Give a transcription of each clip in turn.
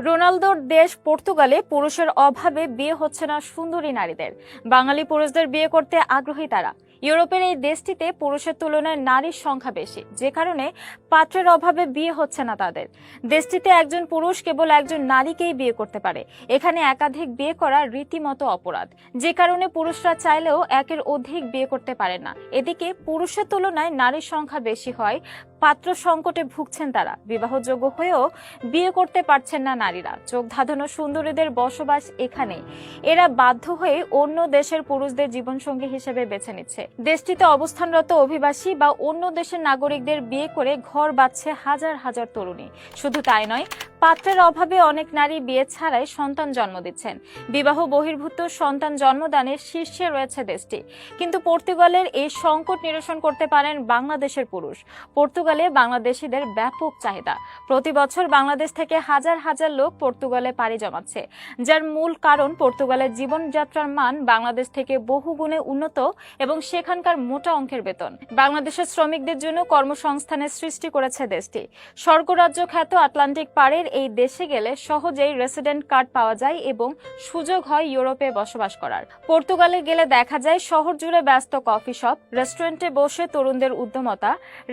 রোনালদোর দেশ পর্তুগালে পুরুষের অভাবে বিয়ে হচ্ছে না সুন্দরী নারীদের। বাঙালি পুরুষদের বিয়ে করতে আগ্রহী তারা। ইউরোপের এই দেশটিতে পুরুষের তুলনায় নারীর সংখ্যা বেশি, যে কারণে পাত্রের অভাবে বিয়ে হচ্ছে না তাদের। দেশটিতে একজন পুরুষ কেবল একজন নারীকেই বিয়ে করতে পারে। এখানে একাধিক বিয়ে করা রীতিমতো অপরাধ, যে কারণে পুরুষরা চাইলেও একের অধিক বিয়ে করতে পারে না। এদিকে পুরুষের তুলনায় নারীর সংখ্যা বেশি হয়, পাত্র সংকটে ভুগছেন তারা। বিবাহযোগ্য হয়েও বিয়ে করতে পারছেন না নারীরা। চোখ ধাঁধানো সুন্দরীদের বসবাস এখানে। এরা বাধ্য হয়ে অন্য দেশের পুরুষদের জীবনসঙ্গী হিসেবে বেছে নিচ্ছে। দেশটিতে অবস্থানরত অভিবাসী বা অন্য দেশের নাগরিকদের বিয়ে করে ঘর বাঁধছে হাজার হাজার তরুণী। শুধু তাই নয়, পাত্রের অভাবে অনেক নারী বিয়ে ছাড়াই সন্তান জন্ম দিচ্ছেন। বিবাহ বহির্ভূত সন্তান জন্মদানের শীর্ষে রয়েছে দেশটি। কিন্তু পর্তুগালের এই সংকট নিরসন করতে পারেন বাংলাদেশের পুরুষ। পর্তুগালে বাংলাদেশিদের ব্যাপক চাহিদা। প্রতি বছর বাংলাদেশ থেকে হাজার হাজার লোক পর্তুগালে পাড়ি জমাচ্ছে, যার মূল কারণ পর্তুগালের জীবনযাত্রার মান বাংলাদেশ থেকে বহুগুণে উন্নত এবং সেখানকার মোটা অঙ্কের বেতন। বাংলাদেশের শ্রমিকদের জন্য কর্মসংস্থানের সৃষ্টি করেছে দেশটি। স্বর্গরাজ্য খ্যাত আটলান্টিক পাড়ের এই দেশে গেলে সহজেই রেসিডেন্ট কার্ড পাওয়া যায় এবং সুযোগ হয় ইউরোপে বসবাস করার। পর্তুগালে গেলে দেখা যায় শহর জুড়ে ব্যস্ত কফি শপ, রেস্টুরেন্টে বসে তরুণদের উদ্যমতা,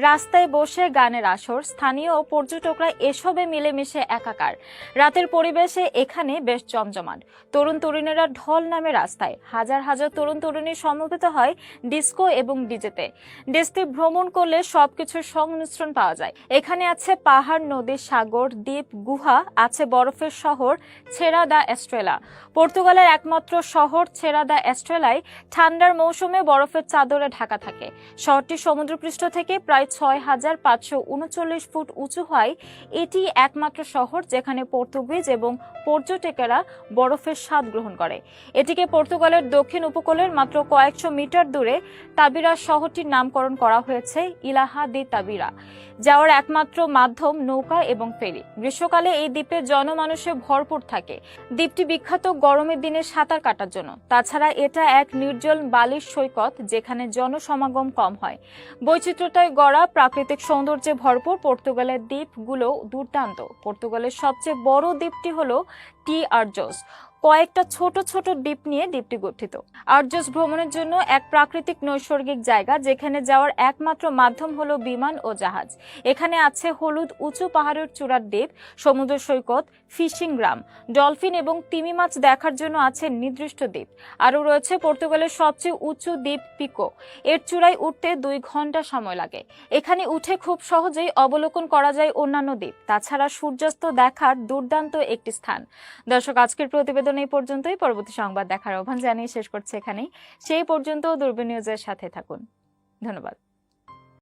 রাস্তায় বসে গানের আসর, স্থানীয় ও পর্যটকরা এসবে মিলেমিশে একাকার। রাতের পরিবেশে এখানে বেশ জমজমাট। তরুণ তরুণীরা ঢল নামে রাস্তায়, হাজার হাজার তরুণ তরুণী সমবেত হয় ডিস্কো এবং ডিজেতে। দেশটি ভ্রমণ করলে সবকিছুর সংমিশ্রণ পাওয়া যায়। এখানে আছে পাহাড়, নদী, সাগর, দ্বীপ, গুহা, আছে বরফের শহর ছেড়া দা এস্ট্রেলা। পর্তুগালের একমাত্র শহর ছেড়া দা এস্ট্রেলায় ঠান্ডার মৌসুমে বরফের চাদরে ঢাকা থাকে। শহরটি সমুদ্রপৃষ্ঠ থেকে প্রায় ৬,৫৩৯ ফুট উঁচু হয়। এটি একমাত্র শহর যেখানে পর্তুগিজ এবং পর্যটকেরা বরফের স্বাদ গ্রহণ করে। এটিকে পর্তুগালের দক্ষিণ উপকূলের মাত্র কয়েকশো মিটার দূরে তাবিরা শহরটির নামকরণ করা হয়েছে ইলাহা দি তাবিরা। যাওয়ার একমাত্র মাধ্যম নৌকা এবং ফেরি। গ্রীষ্মকালে এই দ্বীপে জনমানুষে ভরপুর থাকে। দ্বীপটি বিখ্যাত গরমের দিনে সাঁতার কাটার জন্য। তাছাড়া এটা এক নির্জল বালির সৈকত যেখানে জনসমাগম কম হয়। বৈচিত্র্যতায় গড়া প্রাকৃতিক সৌন্দর্যে ভরপুর পর্তুগালের দ্বীপগুলো দুর্দান্ত। পর্তুগালের সবচেয়ে বড় দ্বীপটি হলো টি আরজোস। কয়েকটা ছোট ছোট দ্বীপ নিয়ে দ্বীপটি গঠিত। আরজোস ভ্রমণের জন্য এক প্রাকৃতিক নৈসর্গিক জায়গা, যেখানে যাওয়ার একমাত্র মাধ্যম হলো বিমান ও জাহাজ। এখানে আছে হলুদ উঁচু পাহাড়ের চূড়ার দ্বীপ, সমুদ্র সৈকত, ফিশিং গ্রাম, ডলফিন এবং তিমি মাছ দেখার জন্য আছে নির্দিষ্ট দ্বীপ। আরও রয়েছে পর্তুগালের সবচেয়ে উঁচু দ্বীপ পিকো। এর চূড়ায় উঠতে 2 ঘন্টা সময় লাগে। এখানে উঠে খুব সহজেই অবলোকন করা যায় অন্যান্য দ্বীপ। তাছাড়া সূর্যাস্ত দেখার দুর্দান্ত একটি স্থান। দর্শক, আজকের প্রতিবেদন এই পর্যন্তই। পরবর্তী সংবাদ দেখার আহ্বান জানিয়ে শেষ করছে এখানেই। সেই পর্যন্ত দূরবীন নিউজের সাথে থাকুন। ধন্যবাদ।